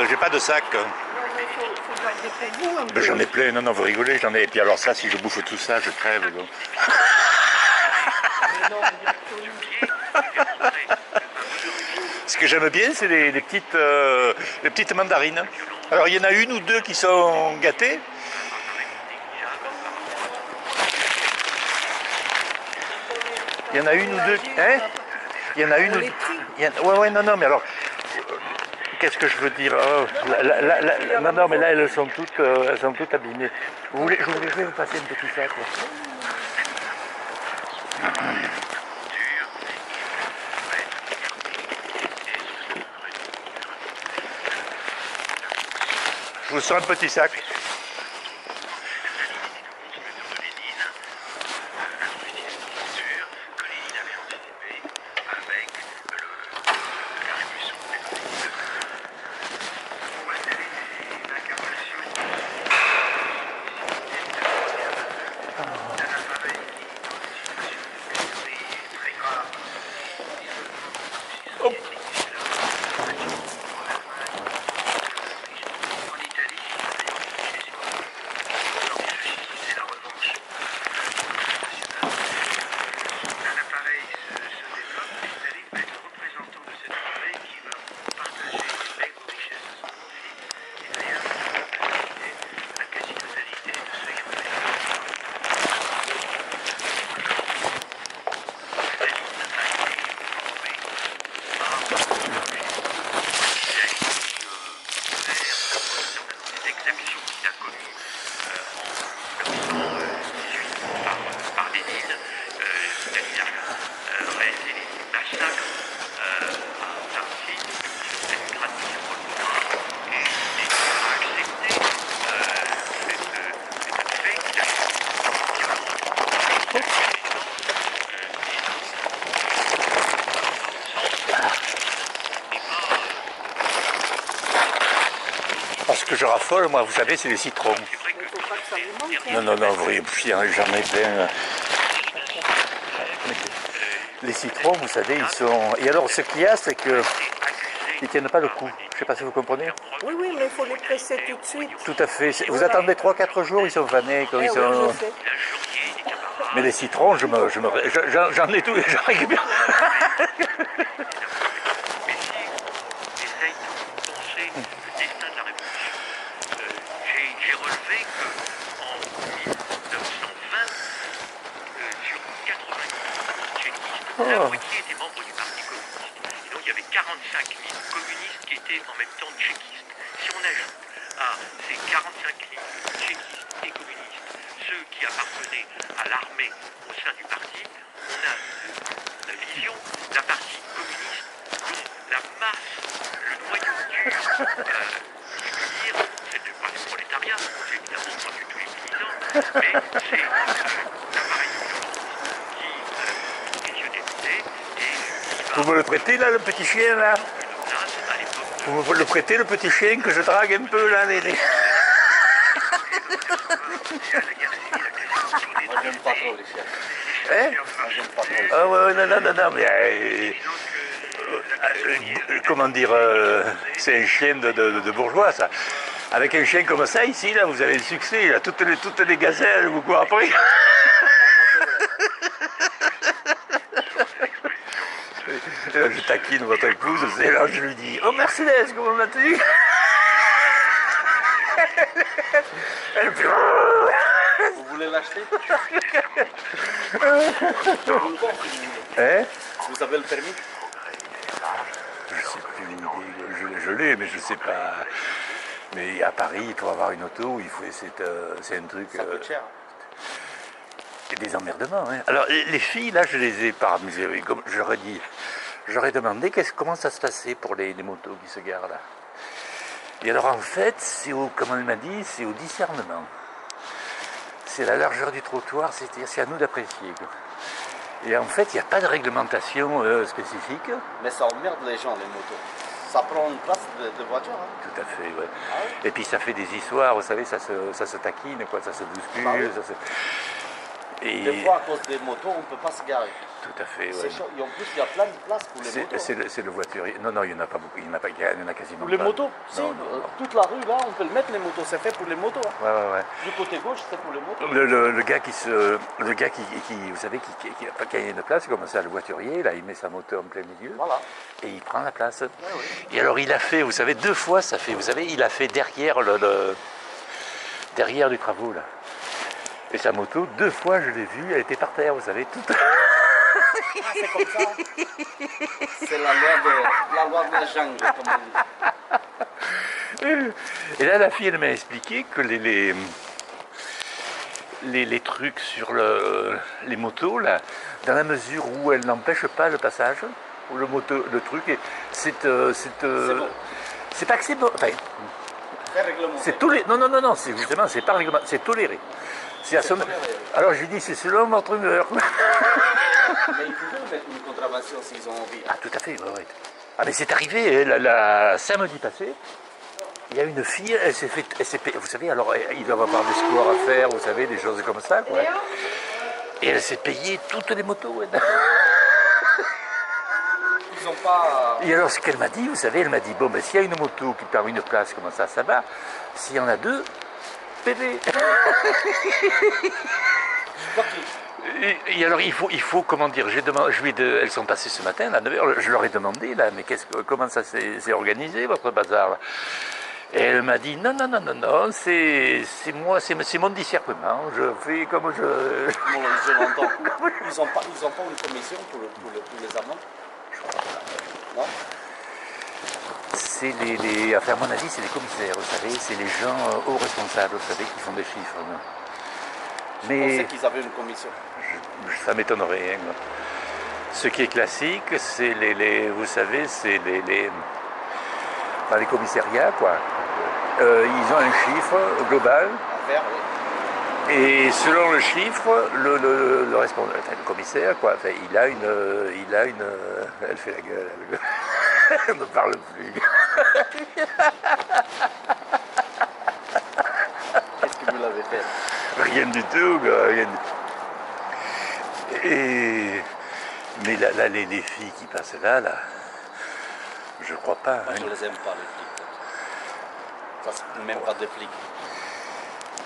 j'ai pas de sac. Non, mais faut garder pour vous un peu. J'en ai plein, non, vous rigolez, j'en ai. Et puis alors ça, si je bouffe tout ça, je crève. Donc. Mais non, Ce que j'aime bien, c'est les petites mandarines. Alors il y en a une ou deux qui sont gâtées. Il y en a une ou deux. Hein? Il y en a une ou deux. Ouais, non, mais alors. Qu'est-ce que je veux dire? Oh, non, mais là, elles sont toutes abîmées. Je voulais vous passer un petit sac. Je vous sors un petit sac. Parce que je raffole, moi, vous savez, c'est les citrons. il faut pas que ça vous manque. Non, vous voyez, j'en ai plein. Les citrons, vous savez, ils sont... Et alors, ce qu'il y a, c'est qu'ils ne tiennent pas le coup. Je ne sais pas si vous comprenez. Oui, mais il faut les presser tout de suite. Tout à fait. Vous attendez 3-4 jours, ils sont fanés. Quand ils sont... Oui, je sais. Mais les citrons, j'en ai tous, j'en récupère. J'ai relevé qu'en 1920, sur 90 tchéquistes, la moitié étaient membres du Parti communiste. Et donc il y avait 45 000 communistes qui étaient en même temps tchéquistes. Si on ajoute à ces 45 000 tchéquistes et communistes ceux qui appartenaient à l'armée au sein du parti, on a la vision d'un parti communiste dont la masse, le noyau dur, c'est pas le prolétariat, c'est évidemment pas du tout épuisant, mais c'est l'appareil qui se débutait et Vous me le prêtez, là, le petit chien, là? Vous me le prêtez, le petit chien, que je drague un peu, là, les... Moi, j'aime pas trop les chiens. Hein? Moi, j'aime pas trop les chiens. Ah ouais, non, mais... comment dire, c'est un chien de bourgeois, ça. Avec un chien comme ça, ici, là, vous avez le succès. Là, toutes les gazelles vous courent après. Je taquine votre épouse, et là, je lui dis « Oh, Mercedes, comment vas-tu » Elle fait « Vous voulez l'acheter? Hein? Vous avez le permis? Je sais plus, je l'ai, mais je sais pas. Mais à Paris, il faut avoir une auto, c'est un truc... Ça coûte cher. Des emmerdements, hein. Alors, les filles, là, je les ai pas amusées. Comme j'aurais demandé comment ça se passait pour les motos qui se garent là. Et alors, en fait, comme elle m'a dit, c'est au discernement. C'est la largeur du trottoir, c'est à nous d'apprécier. Et en fait, il n'y a pas de réglementation spécifique. Mais ça emmerde les gens, les motos. Ça prend une place de voiture. Hein. Tout à fait, ouais. Ah oui? Et puis ça fait des histoires, vous savez, ça se taquine, quoi, ça se bouscule. Bah oui. Et Des fois, à cause des motos, on ne peut pas se garer. tout à fait, C'est ouais. chaud. Et en plus, il y a plein de places pour les motos. C'est le voiturier. Non, non, il n'y en a pas beaucoup. Il n'y en a, pas, il y en a quasiment Pour les pas. motos, si, Non, non, non. toute la rue là, on peut le mettre les motos, c'est fait pour les motos. Hein. Ouais, ouais, ouais. Du côté gauche, c'est pour les motos. Le gars qui vous savez, qui a une place, comme ça, le voiturier, là, il met sa moto en plein milieu. Voilà. Et il prend la place. Ouais, ouais. Et alors il a fait, vous savez, 2 fois ça fait, vous savez, il a fait derrière derrière du travaux là. Et sa moto, 2 fois je l'ai vue, elle était par terre, vous savez, toute. Ah, c'est comme ça. C'est la loi de la jungle, comme on dit. Et là la fille elle m'a expliqué que les trucs sur les motos là, dans la mesure où elles n'empêchent pas le passage, où le truc, c'est bon. c'est pas que c'est bon, enfin, C'est réglementé. c'est toléré. Non, non, non, non, c'est justement, c'est pas réglementé, c'est toléré. C'est à son... toléré. Alors je lui dis, c'est selon votre humeur. Mais ils pouvaient mettre une contravention s'ils ont envie. Ah, tout à fait, ouais, ouais. Ah, mais c'est arrivé, la samedi passé, il y a une fille, elle s'est fait, vous savez, alors ils doivent avoir des scores à faire, vous savez, des choses comme ça, quoi. Et elle s'est payée toutes les motos. Ouais. Ils n'ont pas. Et alors ce qu'elle m'a dit, vous savez, elle m'a dit, bon, ben s'il y a une moto qui perd une place, comment ça va. S'il y en a 2, bébé. Et alors il faut comment dire, elles sont passées ce matin, là, à 9h, je leur ai demandé, là, mais comment ça s'est organisé, votre bazar là. Et elle m'a dit, non, non, non, non, non, c'est moi, c'est mon discernement, je fais comme je... Bon, je l'entends. Ils n'ont pas une commission pour les amendes. Non. C'est enfin, à mon avis, c'est les commissaires, vous savez, c'est les gens hauts responsables, vous savez, qui font des chiffres. Non. Je Mais pensais qu'ils avaient une commission. ça m'étonnerait. Hein. Ce qui est classique, c'est vous savez, c'est dans les commissariats, quoi. Ils ont un chiffre global. À faire, oui. Et selon le chiffre, le responsable, enfin, le commissaire, quoi, enfin, il a une, elle fait la gueule, elle ne parle plus. Qu'est-ce que vous l'avez fait? Rien du tout, quoi, rien du... Mais là, les filles qui passent là, je crois pas. Moi, Hein. je les aime pas, les flics. Ça, c'est même pas des flics.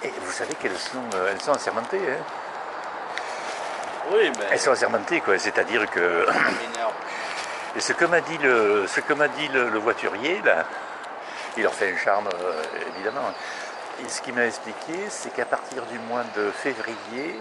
Et vous savez qu'elles sont assermentées, hein. Oui, mais. Elles sont assermentées, quoi, c'est-à-dire que... Énorme. Et ce que m'a dit le voiturier, là, il leur fait un charme, évidemment. Et ce qu'il m'a expliqué, c'est qu'à partir du mois de février,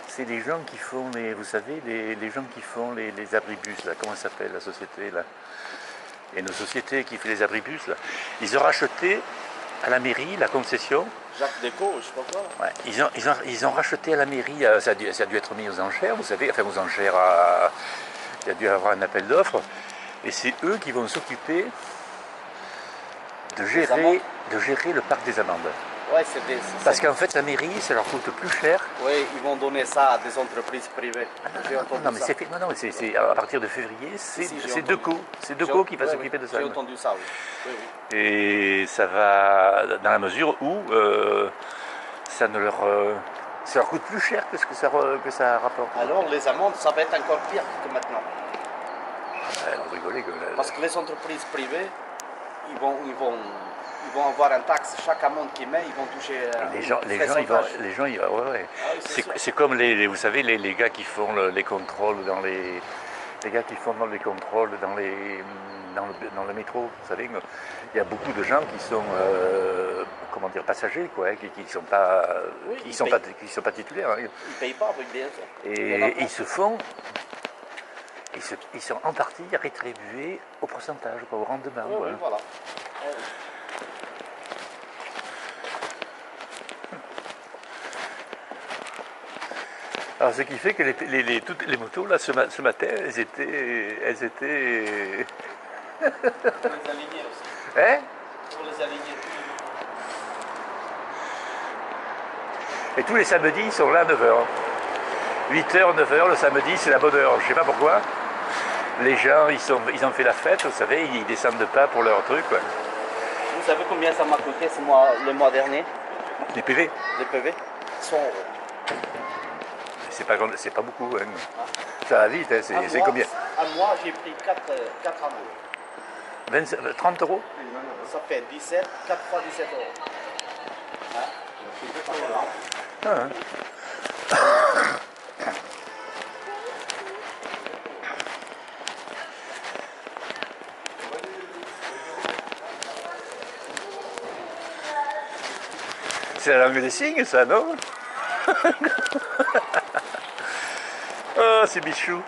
c'est les gens qui font vous savez, les gens qui font les abribus, là, comment ça s'appelle la société, là? Et nos sociétés qui font les abribus, là, ils ont racheté à la mairie la concession. Jacques Déco, je sais pas quoi. Ouais, ils ont racheté à la mairie, ça a dû être mis aux enchères, vous savez, enfin aux enchères, il y a dû y avoir un appel d'offres, et c'est eux qui vont s'occuper de gérer le parc des amendes. Ouais, Parce qu'en fait, la mairie, ça leur coûte plus cher. Oui, ils vont donner ça à des entreprises privées. J'ai entendu Non, mais ça. c'est à partir de février, Si, j'ai c'est entendu. Deco. C'est Deco qui va Ouais, s'occuper de ça. J'ai entendu ça, oui. Oui, oui. Et ça va dans la mesure où ça leur coûte plus cher que ce que ça rapporte. Alors, les amendes, ça va être encore pire que maintenant. Ouais, vous rigolez que Parce que les entreprises privées, ils vont avoir un taxe. Chaque amende qu'ils mettent, ils vont toucher les gens, ouais, ouais. Ah oui, c'est sûr. C'est comme vous savez, les gars qui font les contrôles dans les gars qui font les contrôles dans le métro. Vous savez, il y a beaucoup de gens qui sont comment dire, passagers, quoi, hein, qui sont pas, Oui, qui sont pas titulaires. Hein. Ils ne payent pas avec des impôts. Et ils sont en partie rétribués au pourcentage, quoi, au rendement. Oui, quoi. oui, voilà. Ouais, oui. Alors ce qui fait que toutes les motos là ce matin, elles étaient. Pour les aligner aussi. Hein? Pour les aligner. Et tous les samedis, ils sont là à 9h. 8h, 9h, le samedi, c'est la bonne heure. Je sais pas pourquoi. Les gens, ils ont fait la fête, vous savez, ils descendent pas pour leur truc, quoi. Vous savez combien ça m'a coûté le mois dernier? Les PV. Les PV 100 €. c'est pas beaucoup. Hein. Ça va vite, hein. C'est combien? À moi, j'ai pris 4 anneaux. 30 euros? Ça fait 17, 4 fois 17 euros. Ah. C'est la langue des signes, ça, non? Oh, c'est bichou.